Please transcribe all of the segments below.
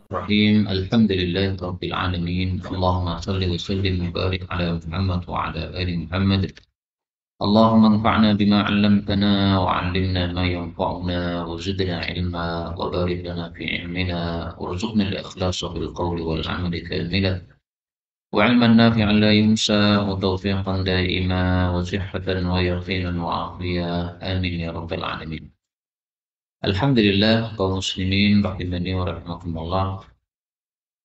Bismillahirrahmanirrahim. Alhamdulillahirabbil alamin. Allahumma shalli wa sallim wa barik ala Muhammad wa ala ali Muhammad. Allahumma anfa'na bima 'allamtana wa 'allimna ma yanfa'una wa zidna 'ilma wa barik lana fi 'ilmina warzuqna al-ikhlasa bil qawli wal 'amali kamila wa 'ilman nafi'an la yunsa wa tawfiqan daima wa sihhatan wa yaqinan wa 'afiya. Amin ya rabbal alamin. Alhamdulillah kaum muslimin rahimani wa rahimakumullah.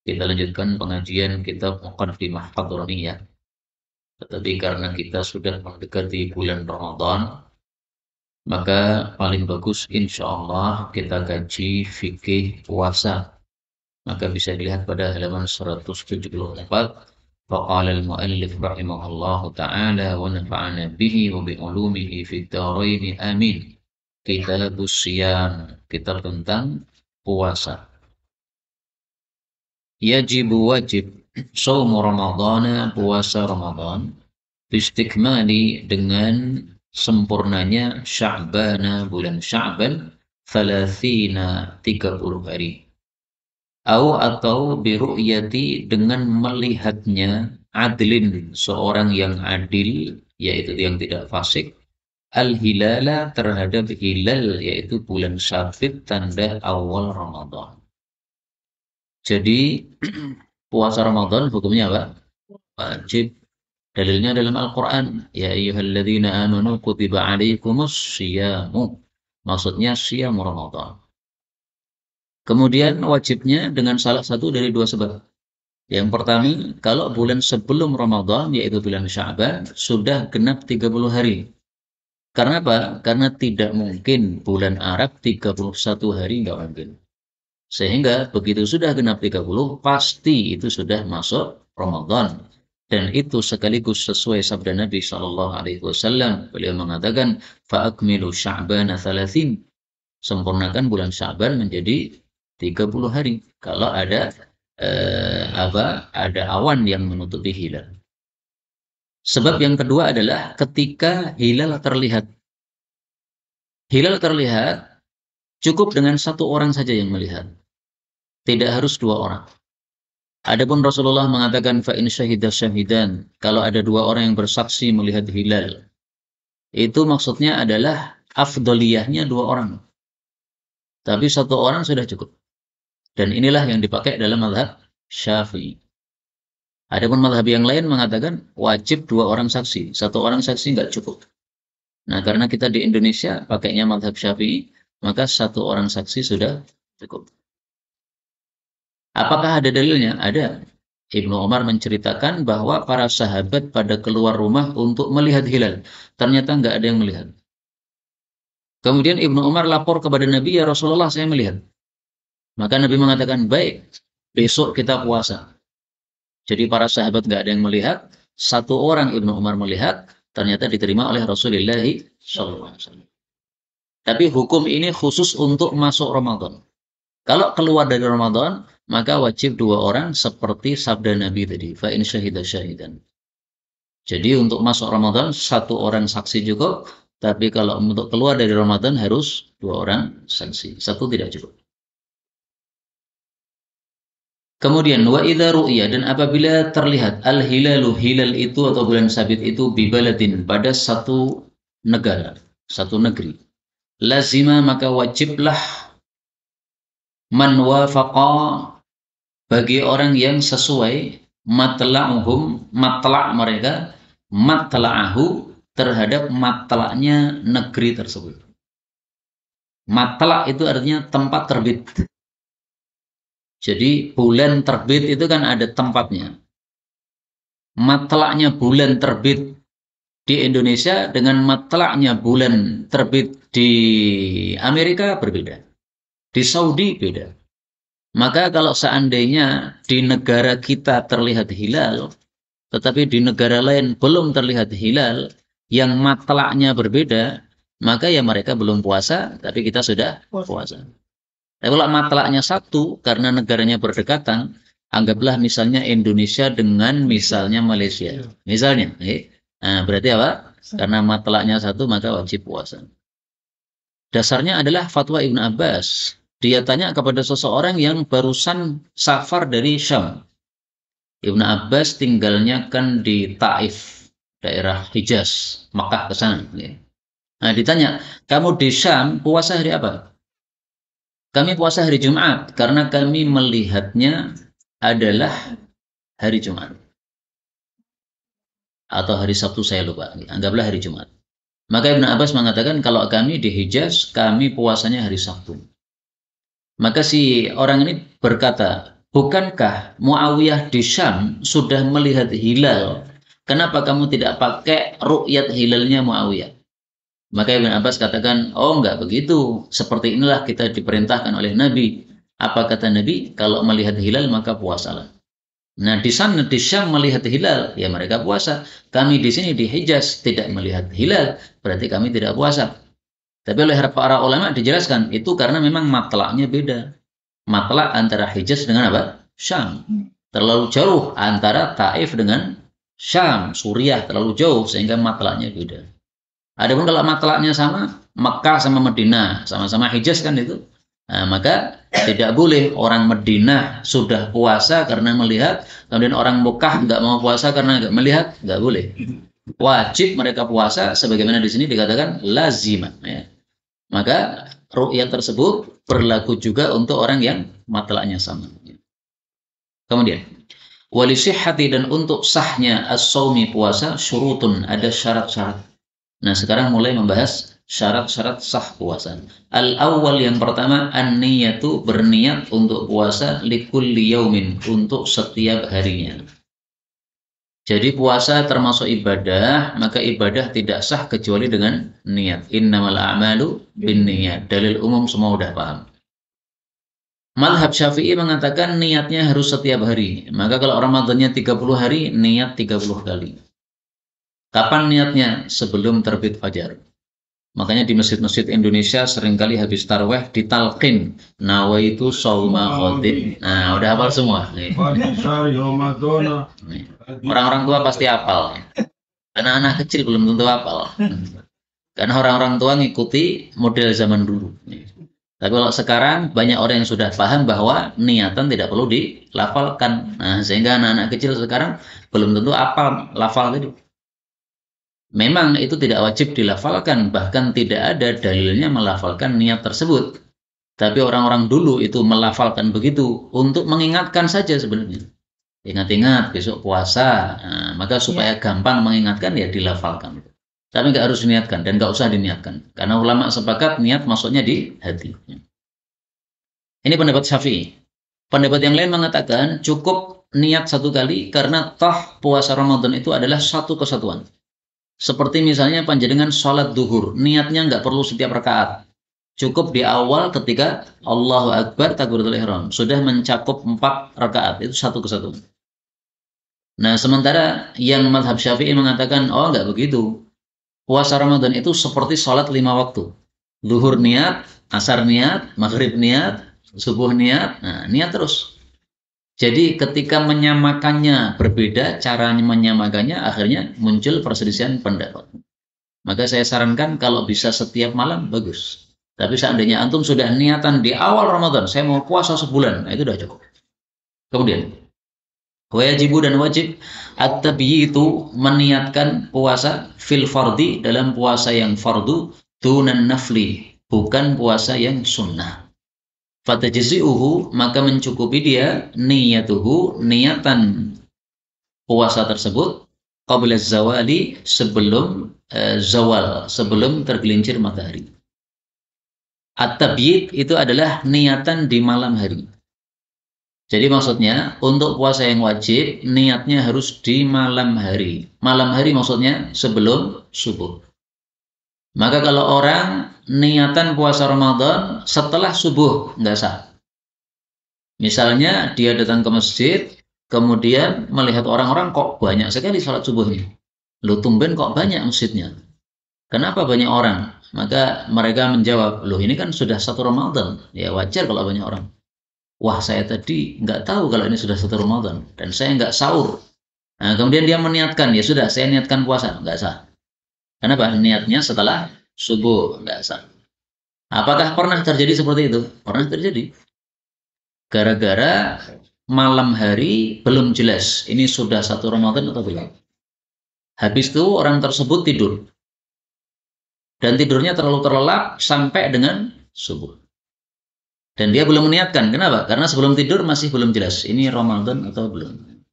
Kita lanjutkan pengajian kitab Muqaddimah Hadraniyah. Tetapi karena kita sudah mendekati bulan Ramadan, maka paling bagus insya Allah kita kaji fikih puasa. Maka bisa dilihat pada halaman 174. Faqala al-muallif rahimahullahu ta'ala wa nafa'ana bihi wa bi'ulumihi fid dharain amin. Kitabus Siyam, kitab tentang puasa. Yajibu wajib Shaumu Ramadana, puasa Ramadan, bistikmali dengan sempurnanya Sya'bana, bulan Sya'ban, 30 hari. Atau biru'yati, dengan melihatnya adlin, seorang yang adil, yaitu yang tidak fasik, al-hilala, terhadap hilal, yaitu bulan Syawal, tanda awal Ramadan. Jadi puasa Ramadan hukumnya apa? Wajib. Dalilnya dalam Al-Quran. Ya ayyuhalladzina amanu kutiba alaikumus syiyamu. Maksudnya siyam Ramadan. Kemudian wajibnya dengan salah satu dari dua sebab. Yang pertama, kalau bulan sebelum Ramadan, yaitu bulan Sya'ban, sudah genap 30 hari. Karena apa? Karena tidak mungkin bulan Arab 31 hari, nggak mungkin. Sehingga begitu sudah genap 30, pasti itu sudah masuk Ramadan. Dan itu sekaligus sesuai sabda Nabi Shallallahu Alaihi Wasallam. Beliau mengatakan, "Fa'akmilu Sya'bana 30." Sempurnakan bulan Sya'ban menjadi 30 hari. Kalau ada ada awan yang menutupi hilal. Sebab yang kedua adalah ketika hilal terlihat. Hilal terlihat cukup dengan satu orang saja yang melihat. Tidak harus dua orang. Adapun Rasulullah mengatakan fa in syahida syahidan, kalau ada dua orang yang bersaksi melihat hilal, itu maksudnya adalah afdoliyahnya dua orang. Tapi satu orang sudah cukup. Dan inilah yang dipakai dalam mazhab Syafi'i. Adapun mazhab yang lain mengatakan wajib dua orang saksi. Satu orang saksi nggak cukup. Nah, karena kita di Indonesia pakainya mazhab Syafi'i, maka satu orang saksi sudah cukup. Apakah ada dalilnya? Ada. Ibnu Umar menceritakan bahwa para sahabat pada keluar rumah untuk melihat hilal. Ternyata nggak ada yang melihat. Kemudian Ibnu Umar lapor kepada Nabi, ya Rasulullah, saya melihat. Maka Nabi mengatakan, baik, besok kita puasa. Jadi para sahabat nggak ada yang melihat. Satu orang Ibnu Umar melihat, ternyata diterima oleh Rasulullah SAW. Tapi hukum ini khusus untuk masuk Ramadan. Kalau keluar dari Ramadan, maka wajib dua orang seperti sabda Nabi tadi. Fa in syahida syahidan. Jadi untuk masuk Ramadan, satu orang saksi cukup. Tapi kalau untuk keluar dari Ramadan harus dua orang saksi. Satu tidak cukup. Kemudian wa idza ru'ya, dan apabila terlihat al-hilalu, hilal itu atau bulan sabit itu bibaladin, pada satu negara, satu negeri. Lazima, maka wajiblah man wafaqa, bagi orang yang sesuai matla'uhum, matla' mereka, matla'ahu, terhadap matla'nya negeri tersebut. Matla' itu artinya tempat terbit. Jadi bulan terbit itu kan ada tempatnya. Matla'nya bulan terbit di Indonesia dengan matla'nya bulan terbit di Amerika berbeda. Di Saudi beda. Maka kalau seandainya di negara kita terlihat hilal, tetapi di negara lain belum terlihat hilal, yang matla'nya berbeda, maka ya mereka belum puasa, tapi kita sudah puasa. Tapi kalau matla'nya satu, karena negaranya berdekatan, anggaplah misalnya Indonesia dengan misalnya Malaysia. Misalnya, nah, berarti apa? Karena matla'nya satu, maka wajib puasa. Dasarnya adalah fatwa Ibnu Abbas. Dia tanya kepada seseorang yang barusan safar dari Syam. Ibnu Abbas tinggalnya kan di Taif, daerah Hijaz, Makkah ke sana. Ya. Nah, ditanya, kamu di Syam puasa hari apa? Kami puasa hari Jumat karena kami melihatnya adalah hari Jumat atau hari Sabtu, saya lupa. Anggaplah hari Jumat. Maka Ibnu Abbas mengatakan kalau kami di Hijaz kami puasanya hari Sabtu. Maka si orang ini berkata, bukankah Muawiyah di Syam sudah melihat hilal? Kenapa kamu tidak pakai ru'yat hilalnya Muawiyah? Maka Ibn Abbas katakan, oh enggak begitu. Seperti inilah kita diperintahkan oleh Nabi. Apa kata Nabi? Kalau melihat hilal maka puasalah. Nah, di sana di Syam melihat hilal, ya mereka puasa. Kami di sini di Hijaz tidak melihat hilal, berarti kami tidak puasa. Tapi oleh para ulama dijelaskan itu karena memang matlaknya beda. Matlak antara Hijaz dengan apa? Syam. Terlalu jauh antara Taif dengan Syam, Suriah terlalu jauh sehingga matlaknya beda. Adapun kalau matlaknya sama, Mekah sama Madinah, sama-sama Hijaz kan itu. Nah, maka tidak boleh orang Madinah sudah puasa karena melihat, kemudian orang Mekah nggak mau puasa karena nggak melihat, nggak boleh. Wajib mereka puasa, sebagaimana di sini dikatakan lazimah. Ya. Maka ru'yat tersebut berlaku juga untuk orang yang matlaknya sama. Kemudian, wali sihhati, dan untuk sahnya as-saumi puasa syurutun, ada syarat-syarat. Nah, sekarang mulai membahas syarat-syarat sah puasa. Al-awwal, yang pertama, an-niyatu, berniat untuk puasa likulli yaumin, untuk setiap harinya. Jadi puasa termasuk ibadah, maka ibadah tidak sah kecuali dengan niat. Innamal a'malu binniyat. Dalil umum semua udah paham. Madhab Syafi'i mengatakan niatnya harus setiap hari. Maka kalau Ramadannya 30 hari, niat 30 kali. Kapan niatnya? Sebelum terbit fajar. Makanya di masjid-masjid Indonesia seringkali habis taraweh ditalqin, nawaitu shauma ghadin. Nah, udah hafal semua. Orang-orang tua pasti hafal. Karena anak kecil belum tentu hafal. Karena orang-orang tua ngikuti model zaman dulu. Tapi kalau sekarang banyak orang yang sudah paham bahwa niatan tidak perlu dilafalkan. Nah, sehingga anak-anak kecil sekarang belum tentu hafal lafal itu. Memang itu tidak wajib dilafalkan, bahkan tidak ada dalilnya melafalkan niat tersebut. Tapi orang-orang dulu itu melafalkan begitu untuk mengingatkan saja sebenarnya. Ingat-ingat besok puasa, nah, maka supaya gampang mengingatkan ya dilafalkan. Tapi nggak harus diniatkan dan nggak usah diniatkan. Karena ulama sepakat niat masuknya di hati. Ini pendapat Syafi'i. Pendapat yang lain mengatakan cukup niat satu kali karena toh puasa Ramadan itu adalah satu kesatuan. Seperti misalnya panjenengan sholat duhur, niatnya nggak perlu setiap rakaat. Cukup di awal ketika Allahu Akbar takbiratul ihram, sudah mencakup 4 rakaat, itu satu kesatuan. Nah, sementara yang mazhab Syafi'i mengatakan, oh nggak begitu. Puasa Ramadan itu seperti sholat 5 waktu. Duhur niat, asar niat, maghrib niat, subuh niat, nah niat terus. Jadi ketika menyamakannya berbeda, caranya menyamakannya akhirnya muncul perselisihan pendapat. Maka saya sarankan kalau bisa setiap malam bagus. Tapi seandainya antum sudah niatan di awal Ramadan, saya mau puasa sebulan, nah itu sudah cukup. Kemudian, wajibu dan wajib at-tabyitu, meniatkan puasa fil fardi, dalam puasa yang fardu, dunan nafli, bukan puasa yang sunnah. Fatajzi'uhu, maka mencukupi dia niyatuhu, niatan puasa tersebut qabla zawali, sebelum zawal, sebelum tergelincir matahari. At-tabyid itu adalah niatan di malam hari. Jadi maksudnya untuk puasa yang wajib niatnya harus di malam hari. Malam hari maksudnya sebelum subuh. Maka kalau orang niatan puasa Ramadan setelah subuh, nggak sah. Misalnya dia datang ke masjid, kemudian melihat orang-orang kok banyak sekali sholat subuhnya. Loh, tumben kok banyak masjidnya. Kenapa banyak orang? Maka mereka menjawab, loh ini kan sudah 1 Ramadan. Ya wajar kalau banyak orang. Wah, saya tadi nggak tahu kalau ini sudah 1 Ramadan. Dan saya nggak sahur. Nah, kemudian dia meniatkan, ya sudah saya niatkan puasa. Nggak sah. Kenapa? Niatnya setelah subuh, nggak sah. Apakah pernah terjadi seperti itu? Pernah terjadi. Gara-gara malam hari belum jelas. Ini sudah 1 Ramadan atau belum. Habis itu orang tersebut tidur. Dan tidurnya terlalu terlelap sampai dengan subuh. Dan dia belum meniatkan. Kenapa? Karena sebelum tidur masih belum jelas. Ini Ramadan atau belum.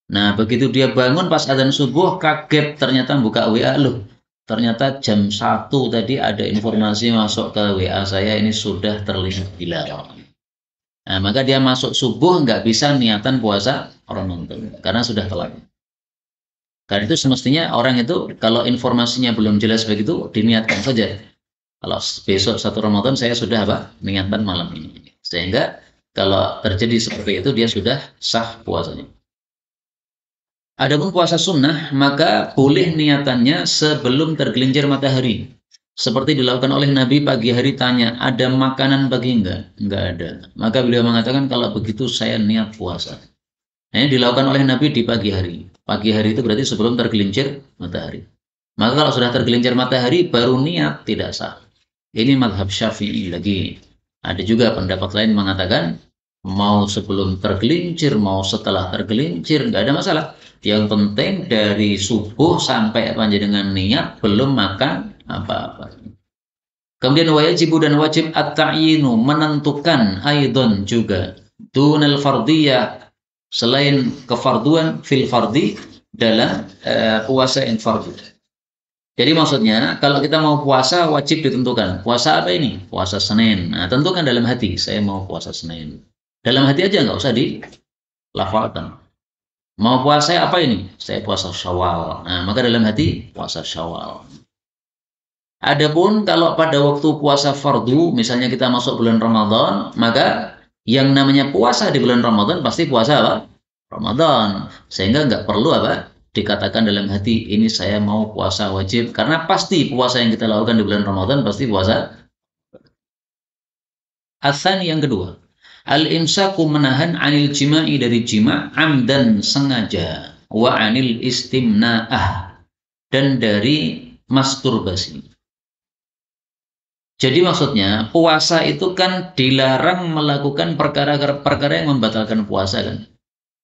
Nah, begitu dia bangun pas adzan subuh, kaget ternyata buka WA loh. Ternyata jam 1 tadi ada informasi masuk ke WA saya ini sudah terlihat hilal. Nah, maka dia masuk subuh nggak bisa niatan puasa Ramadan karena sudah telat. Karena itu semestinya orang itu kalau informasinya belum jelas begitu diniatkan saja. Kalau besok 1 Ramadan saya sudah apa? Niatan malam ini. Sehingga kalau terjadi seperti itu dia sudah sah puasanya. Adapun puasa sunnah, maka boleh niatannya sebelum tergelincir matahari. Seperti dilakukan oleh Nabi pagi hari tanya, ada makanan pagi enggak? Enggak ada. Maka beliau mengatakan, kalau begitu saya niat puasa. Nah, ini dilakukan oleh Nabi di pagi hari. Pagi hari itu berarti sebelum tergelincir matahari. Maka kalau sudah tergelincir matahari, baru niat tidak sah. Ini madhab Syafi'i lagi. Ada juga pendapat lain mengatakan, mau sebelum tergelincir, mau setelah tergelincir, nggak ada masalah. Yang penting dari subuh sampai panjenengan niat belum makan apa-apa. Kemudian wajibu dan wajib at-ta'yinu menentukan aidon juga dunal fardiyah selain kefarduan fil fardi dalam puasa yang fardu. Jadi maksudnya kalau kita mau puasa wajib ditentukan. Puasa apa ini? Puasa Senin. Nah, tentukan dalam hati saya mau puasa Senin. Dalam hati aja nggak usah dilafalkan. Mau puasa apa ini? Saya puasa Syawal. Nah, maka dalam hati puasa Syawal. Adapun kalau pada waktu puasa fardu, misalnya kita masuk bulan Ramadan, maka yang namanya puasa di bulan Ramadan pasti puasa apa? Ramadan. Sehingga nggak perlu apa? Dikatakan dalam hati ini saya mau puasa wajib karena pasti puasa yang kita lakukan di bulan Ramadan pasti puasa. Asan yang kedua, al-imsaku menahan anil jima'i dari jima' amdan sengaja wa anil istimna'ah dan dari masturbasi. Jadi maksudnya puasa itu kan dilarang melakukan perkara-perkara yang membatalkan puasa kan.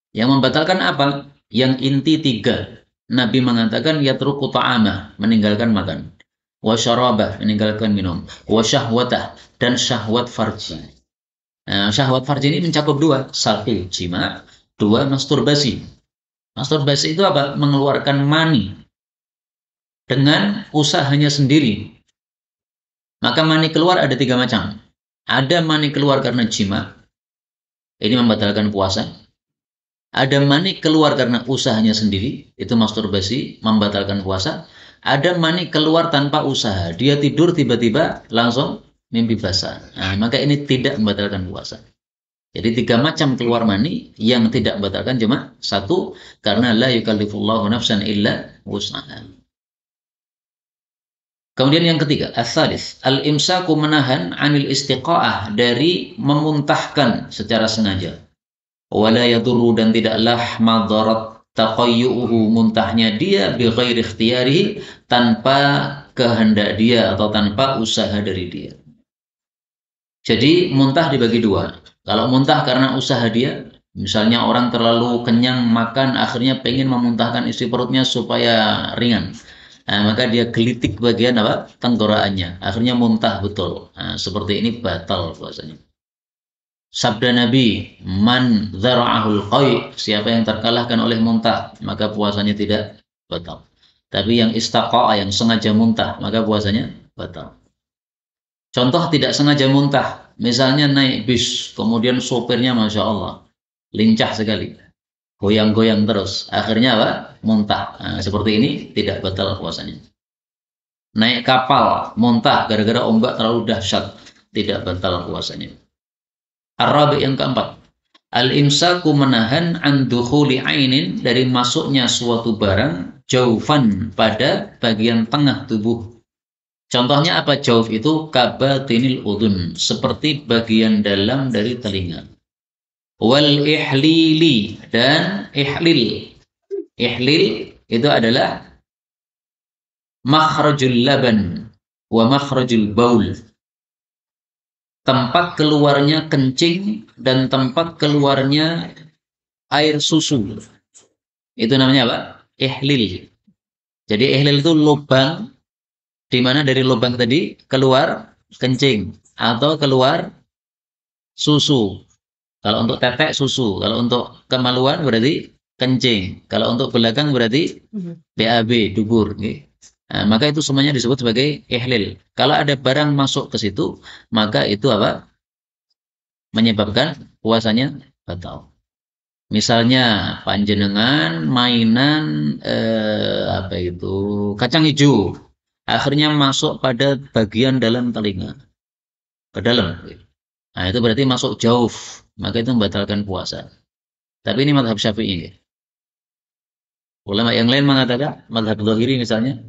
Yang membatalkan apa? Yang inti 3. Nabi mengatakan yatruku ta'amah, meninggalkan makan. Wa syarabah, meninggalkan minum. Wa syahwatah, dan syahwat farji. Nah, syahwat farji ini mencakup 2. 1, jima. 2, masturbasi. Masturbasi itu apa? Mengeluarkan mani dengan usahanya sendiri. Maka mani keluar ada 3 macam. Ada mani keluar karena jima. Ini membatalkan puasa. Ada mani keluar karena usahanya sendiri. Itu masturbasi, membatalkan puasa. Ada mani keluar tanpa usaha. Dia tidur tiba-tiba langsung mimpi basah. Nah, maka ini tidak membatalkan puasa. Jadi 3 macam keluar mani yang tidak membatalkan cuma 1. Karena la yukallifullahu nafsan illa wus'aha. Kemudian yang ketiga, as-salis, al-imsaku menahan anil istiqa'ah dari memuntahkan secara sengaja. Wala yadurru dan tidaklah madarat taqayyuhu muntahnya dia bi ghairi ikhtiyarihi tanpa kehendak dia atau tanpa usaha dari dia. Jadi muntah dibagi 2. Kalau muntah karena usaha dia, misalnya orang terlalu kenyang makan akhirnya pengen memuntahkan isi perutnya supaya ringan. Nah, maka dia gelitik bagian apa? Tenggorokannya. Akhirnya muntah betul. Nah, seperti ini batal puasanya. Sabda Nabi, man dzara'ahul qai, siapa yang terkalahkan oleh muntah, maka puasanya tidak batal. Tapi yang istaqa'a, yang sengaja muntah, maka puasanya batal. Contoh tidak sengaja muntah, misalnya naik bis, kemudian sopirnya Masya Allah, lincah sekali. Goyang-goyang terus. Akhirnya apa? Muntah. Nah, seperti ini tidak batal puasanya. Naik kapal, muntah gara-gara ombak terlalu dahsyat. Tidak batal puasanya. Ar-rabi yang keempat. Al-imsaku menahan an dukhuli ainin dari masuknya suatu barang jaufan pada bagian tengah tubuh. Contohnya apa jauf itu? Kabatinil udhun. Seperti bagian dalam dari telinga. Wal ihlili dan ihlil. Ihlil itu adalah makhrajul laban wa makhrajul baul. tempat keluarnya kencing dan tempat keluarnya air susu. Itu namanya apa? Ihlil. Jadi ihlil itu lubang di mana dari lubang tadi keluar kencing atau keluar susu. Kalau untuk tetek susu, kalau untuk kemaluan berarti kencing, kalau untuk belakang berarti BAB, dubur. Okay. Nah, maka itu semuanya disebut sebagai ihlil. Kalau ada barang masuk ke situ, maka itu apa? Menyebabkan puasanya batal. Misalnya panjenengan mainan apa itu kacang hijau, akhirnya masuk pada bagian dalam telinga, ke dalam. Nah, itu berarti masuk jauh, maka itu membatalkan puasa. Tapi ini mazhab Syafi'i. Ulama yang lain mengatakan, mazhab Zahiri misalnya,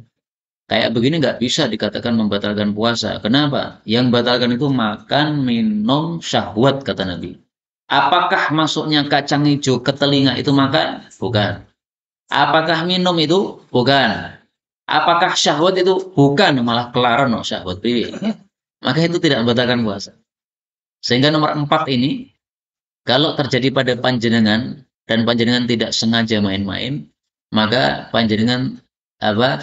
kayak begini nggak bisa dikatakan membatalkan puasa. Kenapa? Yang batalkan itu makan, minum, syahwat, kata Nabi. Apakah masuknya kacang hijau ke telinga itu makan? Bukan. Apakah minum itu? Bukan. Apakah syahwat itu? Bukan. Malah kelaran no, syahwat. Maka itu tidak membatalkan puasa. Sehingga nomor 4 ini, kalau terjadi pada panjenengan dan panjenengan tidak sengaja main-main, maka panjenengan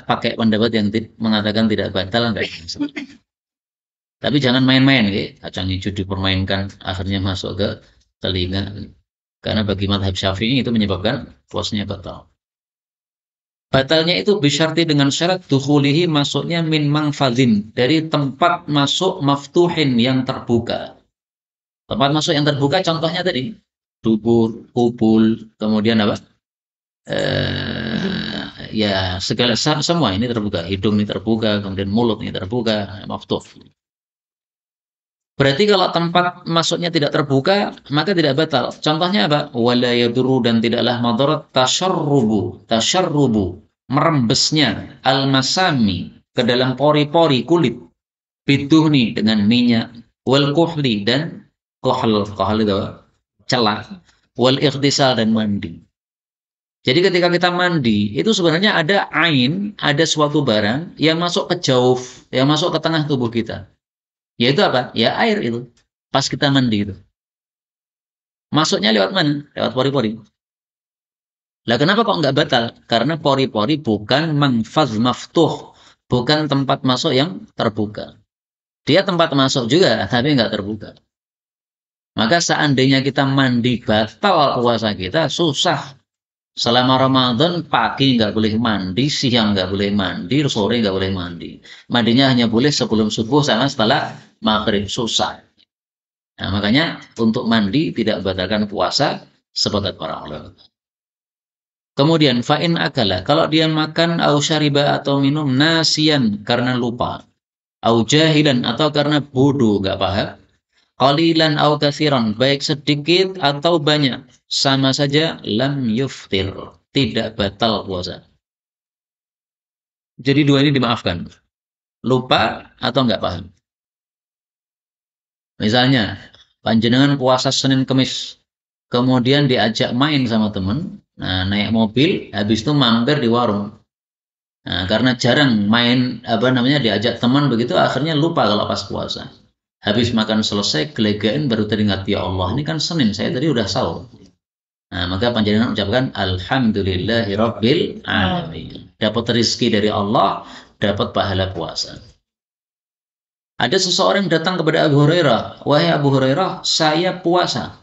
pakai pendapat yang mengatakan tidak batal, enggak. Tapi jangan main-main, kacang hijau dipermainkan akhirnya masuk ke telinga. Karena bagi mazhab Syafi'i itu menyebabkan puasanya batal. Batalnya itu bisyarti dengan syarat dukhulihi, masuknya min mangfadzin, dari tempat masuk maftuhin yang terbuka. Tempat masuk yang terbuka contohnya tadi dubur, kubul, kemudian apa? Ya segala semua ini terbuka, hidung ini terbuka, kemudian mulut ini terbuka, maftuh. Berarti kalau tempat masuknya tidak terbuka, maka tidak batal. Contohnya apa? Wala yaduru, dan tidaklah madarat tasyarrubu, merembesnya al-masami ke dalam pori-pori kulit, biduhni dengan minyak, wal kuhli dan kohl itu celah, wal ikhtisal dan mandi. Jadi ketika kita mandi, itu sebenarnya ada ain, ada suatu barang yang masuk ke jauf, yang masuk ke tengah tubuh kita. Yaitu apa? Ya air itu. Pas kita mandi itu. Masuknya lewat mana? Lewat pori-pori. Lah kenapa kok nggak batal? Karena pori-pori bukan mangfaz maftuh, bukan tempat masuk yang terbuka. Dia tempat masuk juga, tapi nggak terbuka. Maka seandainya kita mandi batal puasa kita, susah. Selama Ramadan pagi nggak boleh mandi, siang nggak boleh mandi, sore nggak boleh mandi. Mandinya hanya boleh sebelum subuh sama setelah maghrib, susah. Nah, makanya untuk mandi tidak membatalkan puasa sepakat para ulama. Kemudian fa'in akala, kalau dia makan au syariba atau minum nasian karena lupa, au jahilan atau karena bodoh nggak paham, qalilan au katsiran, baik sedikit atau banyak, sama saja lam yuftir, tidak batal puasa. Jadi dua ini dimaafkan. Lupa atau nggak paham. Misalnya, panjenengan puasa Senin Kemis, kemudian diajak main sama teman, nah naik mobil, habis itu mampir di warung. Nah, karena jarang main diajak teman begitu, akhirnya lupa kalau pas puasa. Habis makan selesai, gelegain baru teringat, ya Allah, ini kan Senin, saya tadi udah sahur. Nah, maka panjenengan ucapkan alhamdulillahirabbil alamin. Dapat rezeki dari Allah, dapat pahala puasa. Ada seseorang datang kepada Abu Hurairah, wahai Abu Hurairah, saya puasa.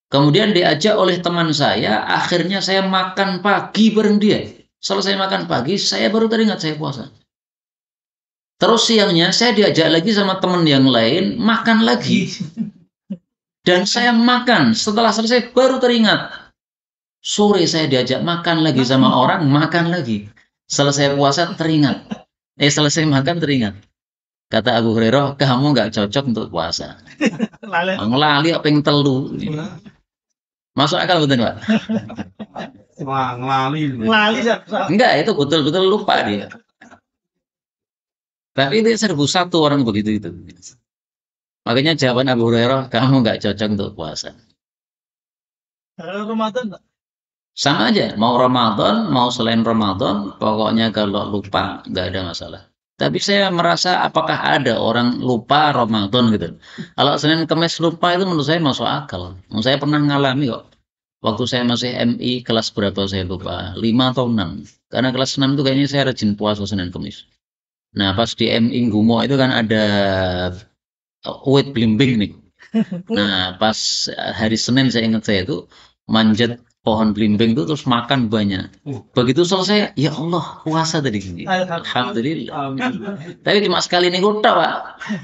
Kemudian diajak oleh teman saya, akhirnya saya makan pagi bareng dia. Selesai makan pagi, saya baru teringat saya puasa. Terus siangnya saya diajak lagi sama teman yang lain, makan lagi. Dan saya makan, setelah selesai baru teringat. Sore saya diajak makan lagi sama orang, makan lagi. Selesai puasa teringat. Selesai makan teringat. Kata Abu Hurairah, kamu nggak cocok untuk puasa. Ngelali apa yang telu. Masuk akal betul Pak? Ngelali. Enggak, itu betul-betul lupa dia. Tapi itu 1001 orang begitu itu. Makanya jawaban Abu Hurairah, kamu nggak cocok untuk puasa. Ramadan sama aja, mau Ramadan, mau selain Ramadan, pokoknya kalau lupa nggak ada masalah. Tapi saya merasa apakah ada orang lupa Ramadan gitu. Kalau Senin Kamis lupa itu menurut saya masuk akal. Saya pernah ngalami kok. Waktu saya masih MI kelas berapa saya lupa, 5 atau 6. Karena kelas 6 itu kayaknya saya rajin puasa Senin Kamis. Nah, pas di MI Gumo itu kan ada wait blimbing nih. Nah, pas hari Senin saya ingat saya itu manjat pohon belimbing itu terus makan banyak. Begitu selesai, ya Allah puasa tadi. Alhamdulillah. Tapi cuma sekali ini udah Pak.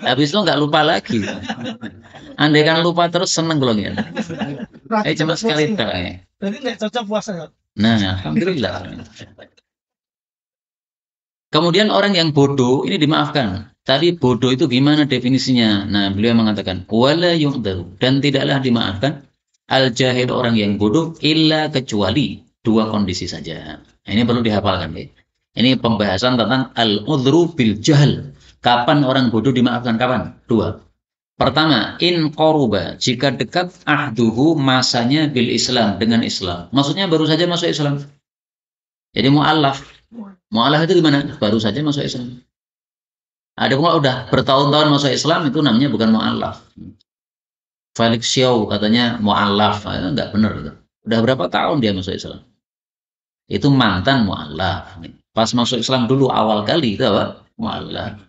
Habis itu nggak lupa lagi. Andai kan lupa terus seneng belum ya? Cuma sekali dah ya. Jadi nggak cocok puasa ya? Nah, alhamdulillah. Kemudian orang yang bodoh ini dimaafkan. Tapi bodoh itu gimana definisinya? Nah, beliau mengatakan wala yu'dzaru dan tidaklah dimaafkan al jahil orang yang bodoh illa kecuali dua kondisi saja. Nah, ini perlu dihafalkan ya. Ini pembahasan tentang al udhru bil jahl. Kapan orang bodoh dimaafkan? Kapan? Dua. Pertama, in qaruba jika dekat ahduhu masanya bil Islam dengan Islam. Maksudnya baru saja masuk Islam. Jadi mu'allaf. Mu'allaf itu gimana? Baru saja masuk Islam. Ada kalau udah bertahun-tahun masuk Islam itu namanya bukan mu'allaf. Felix Xiao katanya mu'allaf, itu enggak benar itu. Udah berapa tahun dia masuk Islam? Itu mantan mu'allaf. Pas masuk Islam dulu awal kali itu apa? Mu'allaf.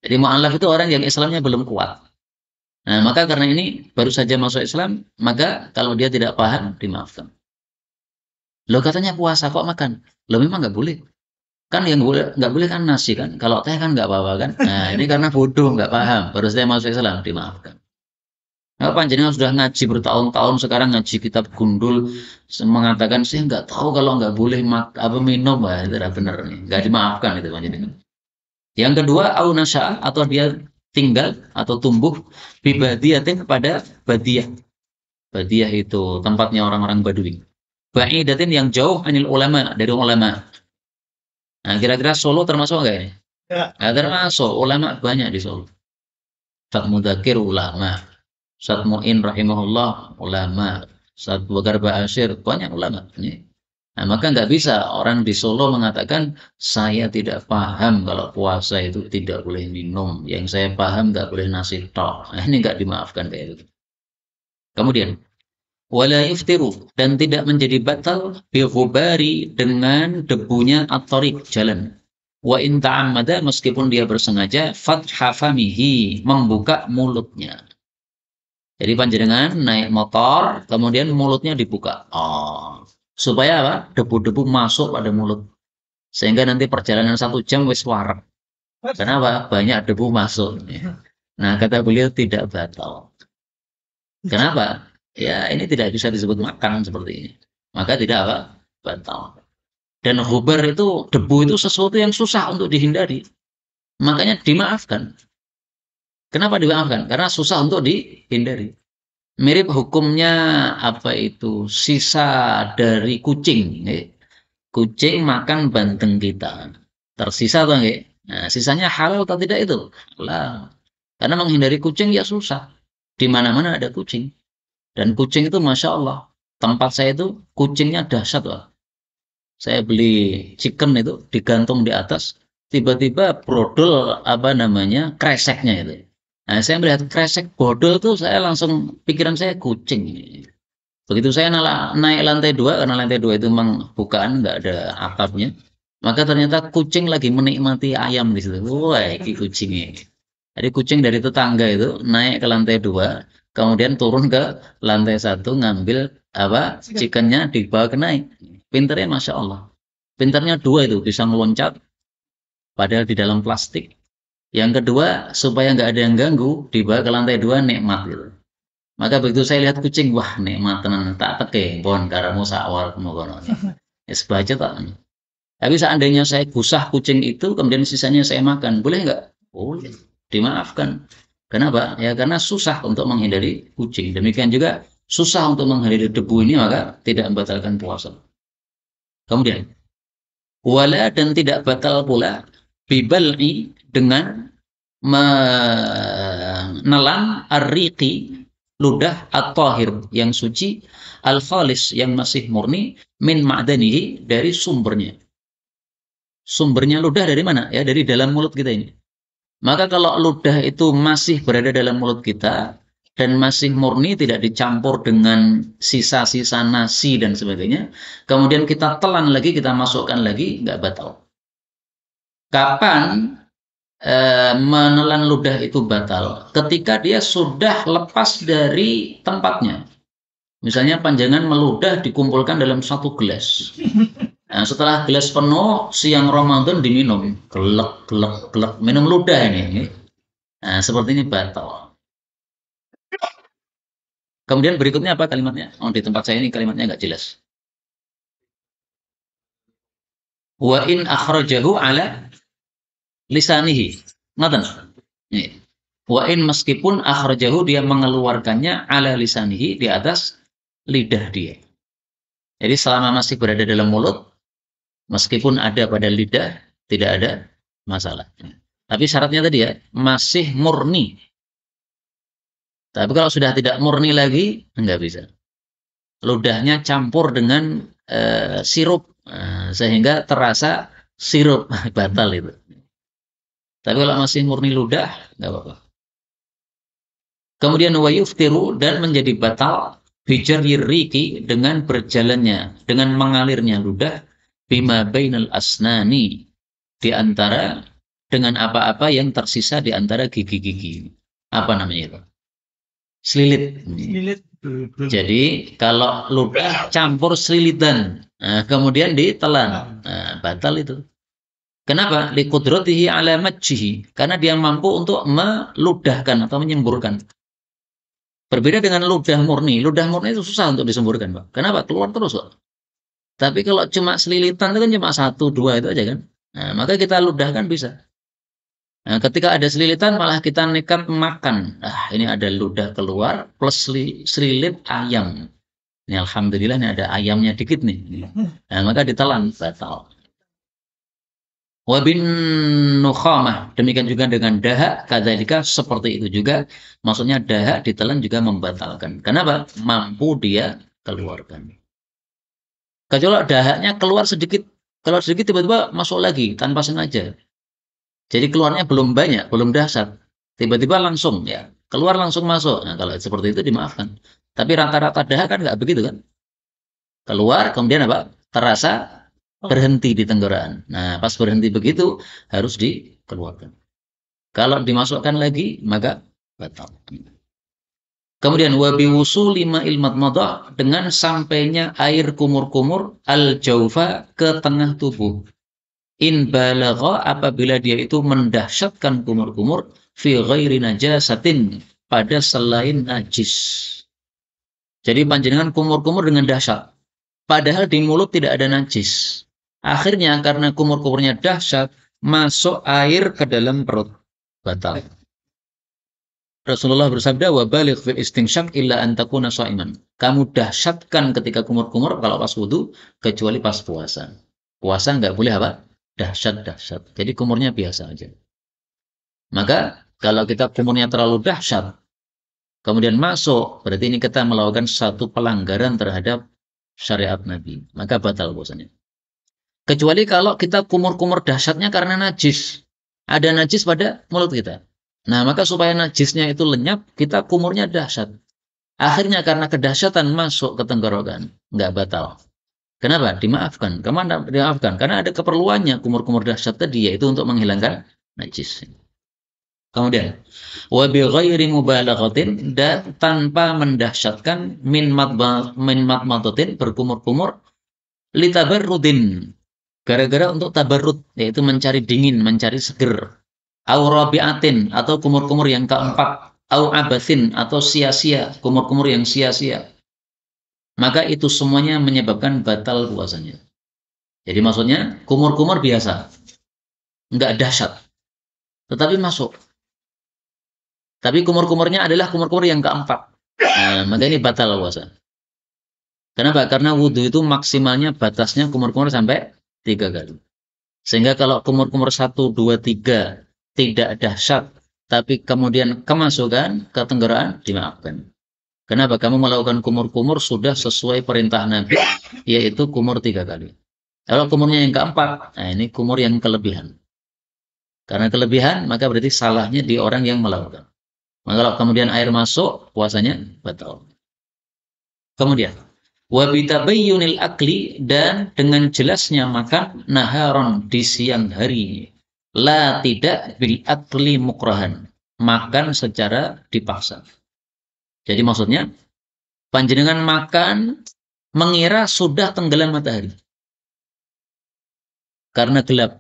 Jadi mu'allaf itu orang yang Islamnya belum kuat. Nah, maka karena ini baru saja masuk Islam, maka kalau dia tidak paham dimaafkan. Loh katanya puasa kok makan? Loh memang nggak boleh. Kan yang nggak boleh kan nasi kan, kalau teh kan nggak apa-apa kan. Nah ini karena bodoh nggak paham, baru saya masuk Islam dimaafkan. Nah, panjenengan sudah ngaji bertahun-tahun, sekarang ngaji kitab gundul mengatakan saya nggak tahu kalau nggak boleh minum, itu tidak benar nih, nggak dimaafkan itu panjenengan. Yang kedua au nasya atau dia tinggal atau tumbuh bibadiyatin kepada badiah. Badiah itu tempatnya orang-orang Badui. Ba'idatin yang jauh anil ulama dari ulama. Nah, kira-kira Solo termasuk enggak ini? Ya. Nah, termasuk ulama banyak di Solo. Ustaz Mudakir ulama, Ustaz Mu'in rahimahullah ulama, Ustaz Bakar Ba'asyir banyak ulama. Nah, maka nggak bisa orang di Solo mengatakan saya tidak paham kalau puasa itu tidak boleh minum. Yang saya paham nggak boleh nasi tok. Nah, ini nggak dimaafkan kayak itu. Kemudian wala yuftiru dan tidak menjadi batal bighubari dengan debunya at-tariq jalan. Wa in ta'ammada meskipun dia bersengaja fatha famihi membuka mulutnya. Jadi panjenengan naik motor kemudian mulutnya dibuka. Supaya apa? Debu-debu masuk pada mulut. Sehingga nanti perjalanan 1 jam wis warep. Kenapa? Banyak debu masuk. Nah, kata beliau tidak batal. Kenapa? Ya, ini tidak bisa disebut makan seperti ini. Maka tidak apa? Batal. Dan ghubar itu, debu itu sesuatu yang susah untuk dihindari. Makanya dimaafkan. Kenapa dimaafkan? Karena susah untuk dihindari. Mirip hukumnya apa itu? Sisa dari kucing. Kucing makan banteng kita. Tersisa atau enggak? Nah, sisanya halal atau tidak itu? Halal. Karena menghindari kucing ya susah. Di mana-mana ada kucing. Dan kucing itu Masya Allah. Tempat saya itu kucingnya dahsyat loh. Saya beli chicken itu digantung di atas. Tiba-tiba brodol kreseknya itu. Nah saya melihat kresek bodol itu saya langsung pikiran saya kucing. Begitu saya naik lantai 2 karena lantai 2 itu memang bukaan nggak ada atapnya. Maka ternyata kucing lagi menikmati ayam di situ. Wah ini kucingnya. Jadi kucing dari tetangga itu naik ke lantai 2, kemudian turun ke lantai 1 ngambil chickennya dibawa ke naik. Pinternya Masya Allah. Pinternya 2 itu bisa meloncat padahal di dalam plastik. Yang kedua supaya nggak ada yang ganggu dibawa ke lantai 2 nikmat gitu. Maka begitu saya lihat kucing, wah nikmat tenan tak teke bon karamu sawal kemono. Ya sebaca tak. Tapi seandainya saya gusah kucing itu kemudian sisanya saya makan, boleh nggak? Boleh. Dimaafkan. Kenapa? Ya karena susah untuk menghindari kucing. Demikian juga susah untuk menghindari debu ini maka tidak membatalkan puasa. Kemudian wala dan tidak batal pula bibal'i dengan menelan ar-riqi ludah at-tahir yang suci al-khalis yang masih murni min ma'danihi dari sumbernya. Sumbernya ludah dari mana? Ya, dari dalam mulut kita ini. Maka kalau ludah itu masih berada dalam mulut kita dan masih murni, tidak dicampur dengan sisa-sisa nasi dan sebagainya, kemudian kita telan lagi, kita masukkan lagi, nggak batal. Kapan menelan ludah itu batal? Ketika dia sudah lepas dari tempatnya. Misalnya panjangan meludah dikumpulkan dalam satu gelas. Nah, setelah gelas penuh, siang Ramadan diminum. Gelek, gelek, gelek. Minum ludah ini. Nah, seperti ini batal. Kemudian berikutnya apa kalimatnya? Oh, di tempat saya ini kalimatnya nggak jelas. Wa in akhrajahu ala lisanihi. Ngaten. Nih. Wa in meskipun akhrajahu dia mengeluarkannya ala lisanihi di atas lidah dia. Jadi selama masih berada dalam mulut, meskipun ada pada lidah, tidak ada masalah. Tapi syaratnya tadi ya, masih murni. Tapi kalau sudah tidak murni lagi, enggak bisa. Ludahnya campur dengan sirup, sehingga terasa sirup, batal itu. Tapi kalau masih murni ludah, enggak apa-apa. Kemudian wa yuftiru, dan menjadi batal bijar yirriki, dengan berjalannya, dengan mengalirnya ludah, bima bainal asnani, di antara, dengan apa-apa yang tersisa di antara gigi-gigi. Apa namanya itu? Selilit. Lilit. Jadi kalau ludah campur selilitan, nah, kemudian ditelan, nah, batal itu. Kenapa? Liqudratihi ala majjihi, karena dia mampu untuk meludahkan atau menyemburkan. Berbeda dengan ludah murni. Ludah murni itu susah untuk disemburkan, Pak. Kenapa? Keluar terus, Pak. Tapi kalau cuma selilitan itu kan cuma satu dua itu aja kan. Nah, maka kita ludahkan bisa. Nah, ketika ada selilitan malah kita nekat makan. Ah, ini ada ludah keluar plus selilit ayam. Ini alhamdulillah ini ada ayamnya dikit nih. Nah, maka ditelan batal. Wabin nukhamah, demikian juga dengan dahak, kadzalika seperti itu juga. Maksudnya dahak ditelan juga membatalkan. Kenapa? Mampu dia keluarkan. Kecuali dahaknya keluar sedikit tiba-tiba masuk lagi tanpa sengaja. Jadi keluarnya belum banyak, belum dahsyat. Tiba-tiba langsung ya, keluar langsung masuk. Nah, kalau seperti itu dimaafkan. Tapi rata-rata dahak kan nggak begitu kan? Keluar kemudian apa? Terasa berhenti di tenggorokan. Nah, pas berhenti begitu harus dikeluarkan. Kalau dimasukkan lagi maka batal. Kemudian wabi wusuli ma'il madmadah, dengan sampainya air kumur-kumur al-jaufa ke tengah tubuh. In balagha, apabila dia itu mendahsyatkan kumur-kumur fi ghairi najasatin, pada selain najis. Jadi panjenengan kumur-kumur dengan dahsyat. Padahal di mulut tidak ada najis. Akhirnya karena kumur-kumurnya dahsyat, masuk air ke dalam perut. Batal. Rasulullah bersabda, wa baligh fil istinsyak illa an takuna sha'iman. Kamu dahsyatkan ketika kumur-kumur kalau pas wudu, kecuali pas puasa. Puasa nggak boleh apa? Dahsyat-dahsyat. Jadi kumurnya biasa aja. Maka kalau kita kumurnya terlalu dahsyat, kemudian masuk, berarti ini kita melakukan satu pelanggaran terhadap syariat Nabi. Maka batal puasanya. Kecuali kalau kita kumur-kumur dahsyatnya karena najis. Ada najis pada mulut kita. Nah, maka supaya najisnya itu lenyap, kita kumurnya dahsyat. Akhirnya karena kedahsyatan masuk ke tenggorokan, nggak batal. Kenapa? Dimaafkan. Kemana dimaafkan? Karena ada keperluannya kumur-kumur dahsyat tadi, yaitu untuk menghilangkan najis. Kemudian, wa bi ghairi mubalaghatin, dan tanpa mendahsyatkan min matmatatin, berkumur-kumur, litabarrudin, gara-gara untuk tabarrud, yaitu mencari dingin, mencari seger. Au rabi'atin, atau kumur-kumur yang keempat. Au abathin, atau sia-sia, kumur-kumur yang sia-sia. Maka itu semuanya menyebabkan batal puasanya. Jadi maksudnya kumur-kumur biasa, enggak dahsyat, tetapi masuk. Tapi kumur-kumurnya adalah kumur-kumur yang keempat. Nah, maka ini batal puasa. Kenapa? Karena wudhu itu maksimalnya batasnya kumur-kumur sampai 3 kali. Sehingga kalau kumur-kumur 1, 2, 3 tidak dahsyat, tapi kemudian kemasukan ke tenggorokan, dimaafkan. Kenapa? Kamu melakukan kumur-kumur sudah sesuai perintah Nabi, yaitu kumur 3 kali. Kalau kumurnya yang keempat, nah ini kumur yang kelebihan. Karena kelebihan, maka berarti salahnya di orang yang melakukan. Maka kalau kemudian air masuk, puasanya batal. Kemudian, wabitabayyunil akli, dan dengan jelasnya makan naharon di siang hari. La tidak bil akli mukrahan. Makan secara dipaksa. Jadi maksudnya, panjenengan makan mengira sudah tenggelam matahari. Karena gelap.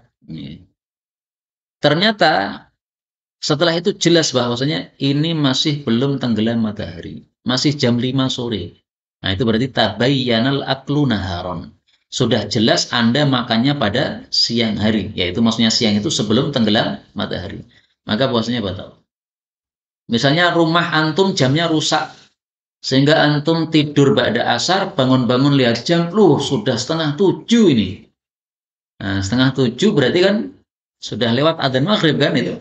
Ternyata setelah itu jelas bahwasanya ini masih belum tenggelam matahari. Masih jam 5 sore. Nah, itu berarti tabayyanal aklu naharon. Sudah jelas Anda makannya pada siang hari. Yaitu maksudnya siang itu sebelum tenggelam matahari. Maka puasanya batal. Misalnya rumah antum jamnya rusak. Sehingga antum tidur ba'da asar, bangun-bangun lihat jam, loh sudah setengah 7 ini. Nah, setengah 7 berarti kan sudah lewat adzan maghrib kan itu.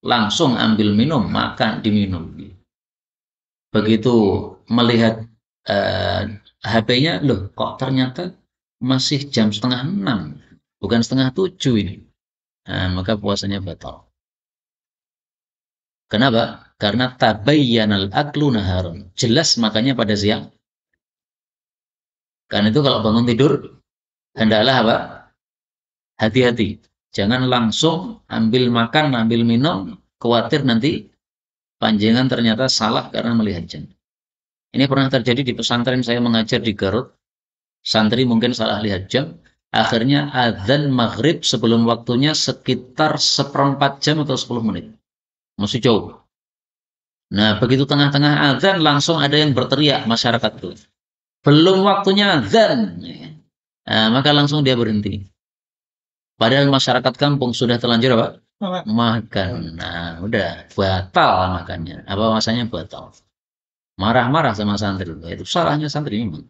Langsung ambil minum, makan, diminum. Begitu melihat HP-nya, loh kok ternyata masih jam setengah 6, bukan setengah 7 ini. Nah, maka puasanya batal. Kenapa? Karena tabayyanal aklu naharun. Jelas makanya pada siang. Karena itu kalau bangun tidur, hendaklah apa? Hati-hati. Jangan langsung ambil makan, ambil minum, khawatir nanti panjangan ternyata salah karena melihat jam. Ini pernah terjadi di pesantren saya mengajar di Garut. Santri mungkin salah lihat jam. Akhirnya adzan maghrib sebelum waktunya sekitar 1/4 jam atau 10 menit. Masih jauh. Nah, begitu tengah-tengah adzan langsung ada yang berteriak masyarakat itu. Belum waktunya adzan. Nah, maka langsung dia berhenti. Padahal masyarakat kampung sudah terlanjur apa? Makan. Nah, udah batal makannya. Apa masanya batal? Marah-marah sama santri. Itu salahnya santri memang.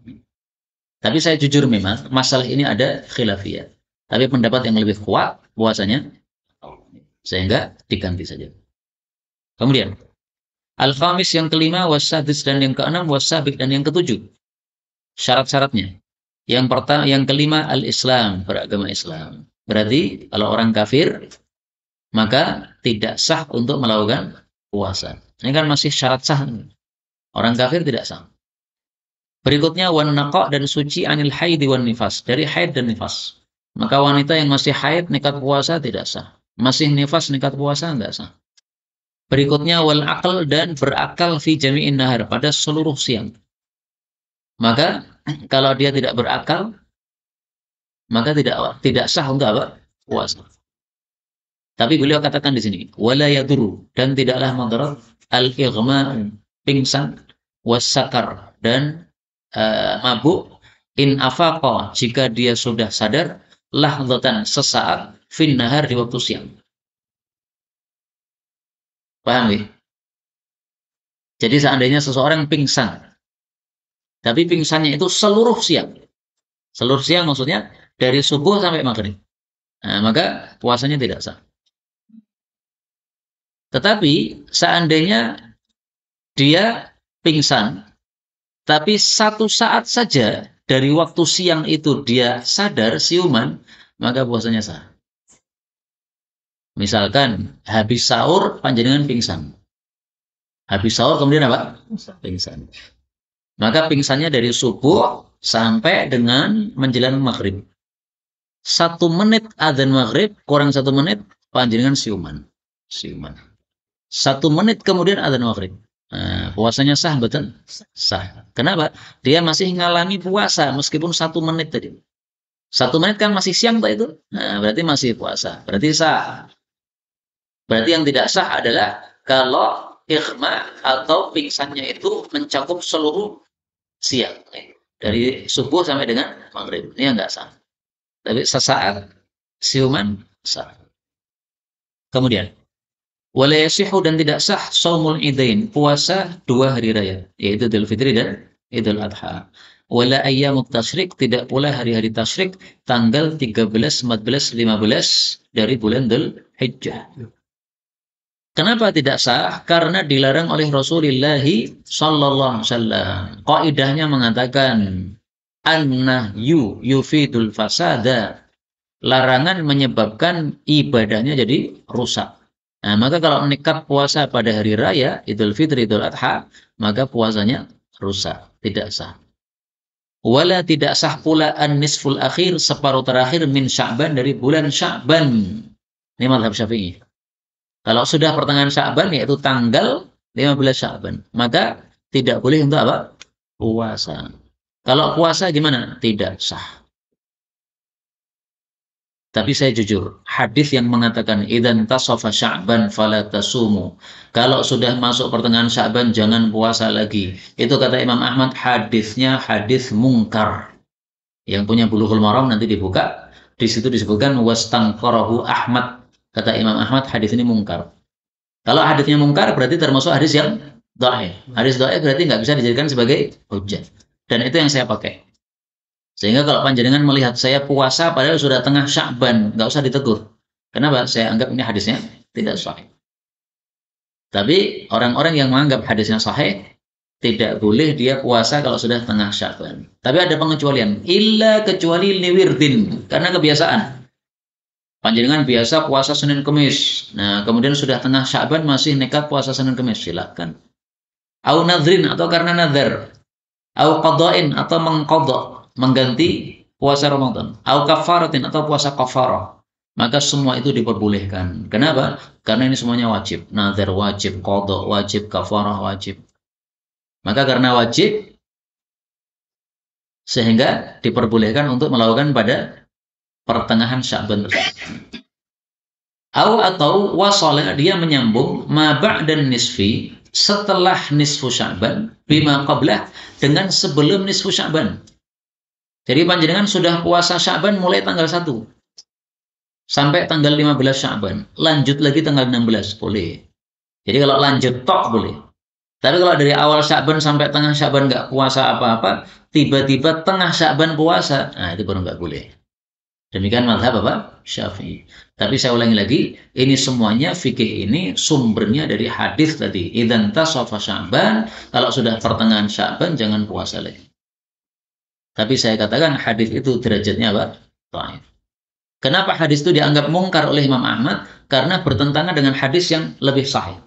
Tapi saya jujur memang masalah ini ada khilafiyah. Tapi pendapat yang lebih kuat puasanya sehingga diganti saja. Kemudian al-khamis yang kelima, wasadis dan yang keenam, wasabik dan yang ketujuh. Syarat-syaratnya. Yang pertama, yang kelima al-Islam, beragama Islam. Berarti kalau orang kafir maka tidak sah untuk melakukan puasa. Ini kan masih syarat sah. Orang kafir tidak sah. Berikutnya wan naqa, dan suci anil haid wan nifas, dari haid dan nifas. Maka wanita yang masih haid nekat puasa tidak sah. Masih nifas nekat puasa tidak sah. Berikutnya wal aql, dan berakal fi jami'in nahar, pada seluruh siang. Maka kalau dia tidak berakal maka tidak sah untuk apa? Puasa. Tapi beliau katakan di sini, wala yaduru, dan tidaklah mudarat al-ighma, pingsan, wasakar, dan mabuk, in afaqa, jika dia sudah sadar, lahdatan, sesaat, fin nahar, di waktu siang. Paham ya? Jadi seandainya seseorang pingsan, tapi pingsannya itu seluruh siang. Seluruh siang maksudnya dari subuh sampai maghrib. Nah, maka puasanya tidak sah. Tetapi seandainya dia pingsan, tapi satu saat saja dari waktu siang itu dia sadar siuman, maka puasanya sah. Misalkan habis sahur panjenengan pingsan. Habis sahur kemudian apa? Pingsan. Maka pingsannya dari subuh sampai dengan menjelang maghrib. 1 menit adzan maghrib, kurang 1 menit panjenengan siuman. Siuman. 1 menit kemudian adzan maghrib. Nah, puasanya sah betul? Sah. Kenapa? Dia masih mengalami puasa meskipun 1 menit tadi. 1 menit kan masih siang tak itu? Nah, berarti masih puasa. Berarti sah. Berarti yang tidak sah adalah kalau ikhma atau pingsannya itu mencakup seluruh siang. Dari subuh sampai dengan maghrib. Ini yang nggak sah. Tapi sesaat siuman sah. Kemudian wala yasihu, dan tidak sah shaumul idain, puasa 2 hari raya, yaitu Idul Fitri dan Idul Adha. Wala ayyamut tasyrik, tidak pula hari-hari tasyrik tanggal 13, 14, 15 dari bulan Dzul Hijjah. Kenapa tidak sah? Karena dilarang oleh Rasulullah sallallahu alaihi wasallam. Qaidahnya mengatakan An-nahyu yufidul fasada. Larangan menyebabkan ibadahnya jadi rusak. Nah, maka kalau nekat puasa pada hari raya, Idul Fitri, Idul Adha, maka puasanya rusak, tidak sah. Wala tidak sah pula an-nisful akhir, separuh terakhir min Sya'ban, dari bulan Sya'ban. Ini mazhab Syafi'i. Kalau sudah pertengahan Sya'ban, yaitu tanggal 15 Sya'ban, maka tidak boleh untuk apa? Puasa. Kalau puasa gimana? Tidak sah. Tapi saya jujur, hadis yang mengatakan idzan tasafa Sya'ban fala tasumu. Kalau sudah masuk pertengahan Sya'ban jangan puasa lagi. Itu kata Imam Ahmad, hadisnya hadis mungkar. Yang punya Bulughul Maram nanti dibuka, di situ disebutkan wastangqarahu Ahmad. Kata Imam Ahmad, hadis ini mungkar. Kalau hadisnya mungkar berarti termasuk hadis yang dhaif. Hadis dhaif berarti nggak bisa dijadikan sebagai hujjah. Dan itu yang saya pakai. Sehingga kalau panjenengan melihat saya puasa padahal sudah tengah Sya'ban, nggak usah ditegur. Kenapa? Saya anggap ini hadisnya tidak sahih. Tapi orang-orang yang menganggap hadisnya sahih, tidak boleh dia puasa kalau sudah tengah Sya'ban. Tapi ada pengecualian. Illa kecuali liwirdin. Karena kebiasaan. Panjenengan biasa puasa Senin Kemis. Nah, kemudian sudah tengah Sya'ban masih nekat puasa Senin Kemis. Silakan. Au nadrin, atau karena nadar. Au qada'in, atau mengqadha', mengganti puasa Ramadan, au kafaratin, atau puasa kafarah, maka semua itu diperbolehkan. Kenapa? Karena ini semuanya wajib. Nazar wajib, qadha wajib, kafarah wajib. Maka karena wajib sehingga diperbolehkan untuk melakukan pada pertengahan Sya'ban tersebut. Atau wasala, dia menyambung ma ba'dan nisfi, setelah nisfu Sya'ban, bima qablah, dengan sebelum nisfu Sya'ban. Jadi panjenengan sudah puasa Sya'ban mulai tanggal 1 sampai tanggal 15 Sya'ban. Lanjut lagi tanggal 16, boleh. Jadi kalau lanjut tok boleh. Tapi kalau dari awal Sya'ban sampai tengah Sya'ban nggak puasa apa-apa, tiba-tiba tengah Sya'ban puasa, nah itu baru nggak boleh. Demikian mazhab apa? Syafi'i. Tapi saya ulangi lagi, ini semuanya fikih ini sumbernya dari hadis tadi. Idzan tasafa Sya'ban, kalau sudah pertengahan Sya'ban jangan puasa lagi. Tapi saya katakan hadis itu derajatnya apa? Dhaif. Kenapa hadis itu dianggap mungkar oleh Imam Ahmad? Karena bertentangan dengan hadis yang lebih sahih.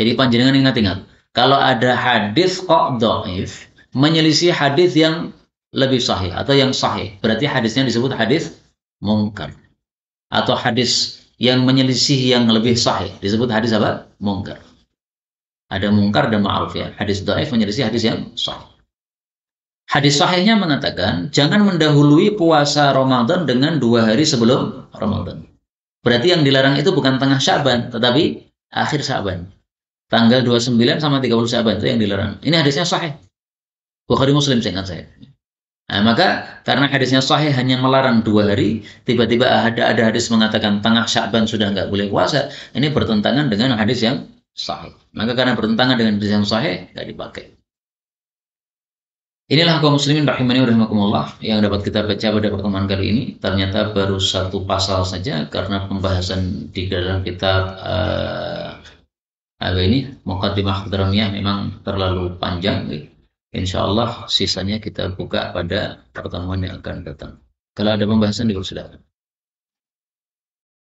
Jadi panjenengan ingat-ingat, kalau ada hadis kok dhaif menyelisih hadis yang lebih sahih atau yang sahih, berarti hadisnya disebut hadis mungkar. Atau hadis yang menyelisih yang lebih sahih disebut hadis apa? Mungkar. Ada mungkar dan ma'ruf ya. Hadis dhaif menyelisih hadis yang sahih. Hadis sahihnya mengatakan jangan mendahului puasa Ramadan dengan 2 hari sebelum Ramadan. Berarti yang dilarang itu bukan tengah Sya'ban, tetapi akhir Sya'ban. Tanggal 29 sama 30 Sya'ban itu yang dilarang. Ini hadisnya sahih. Bukhari Muslim seingat saya. Nah, maka karena hadisnya sahih hanya melarang 2 hari, tiba-tiba ada hadis mengatakan tengah Sya'ban sudah nggak boleh puasa. Ini bertentangan dengan hadis yang sahih. Maka karena bertentangan dengan hadis yang sahih, nggak dipakai. Inilah kaum muslimin rahimani wa rahimakumullah yang dapat kita baca pada pertemuan kali ini. Ternyata baru 1 pasal saja karena pembahasan di dalam kitab ini Muqaddimah Hadramiyah memang terlalu panjang. Insya Allah sisanya kita buka pada pertemuan yang akan datang. Kalau ada pembahasan dipersilakan.